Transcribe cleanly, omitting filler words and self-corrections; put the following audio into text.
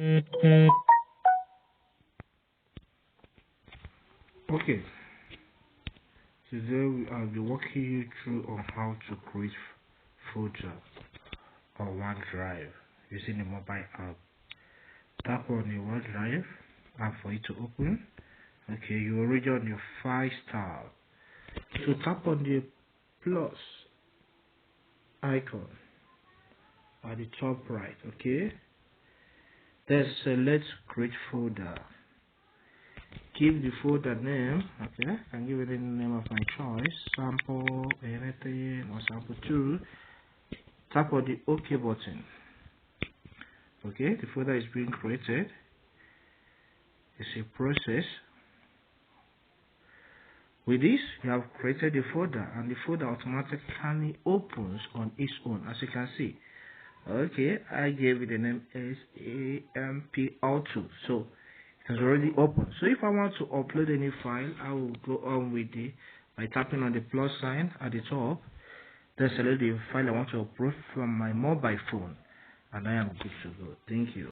Okay, today I'll be walking you through on how to create folder on OneDrive using the mobile app. Tap on the OneDrive and for it to open, okay, you already on your file style. So tap on the plus icon at the top right, okay? Then select create folder. Give the folder name, okay? I can give it the name of my choice, sample anything or sample 2. Tap on the OK button. Okay, the folder is being created. It's a process. With this, you have created the folder, and the folder automatically opens on its own, as you can see. Okay, I gave it the name SAMP2, so it has already opened. So if I want to upload any file, I will go on with it by tapping on the plus sign at the top. Then select the file I want to upload from my mobile phone, and I am good to go. Thank you.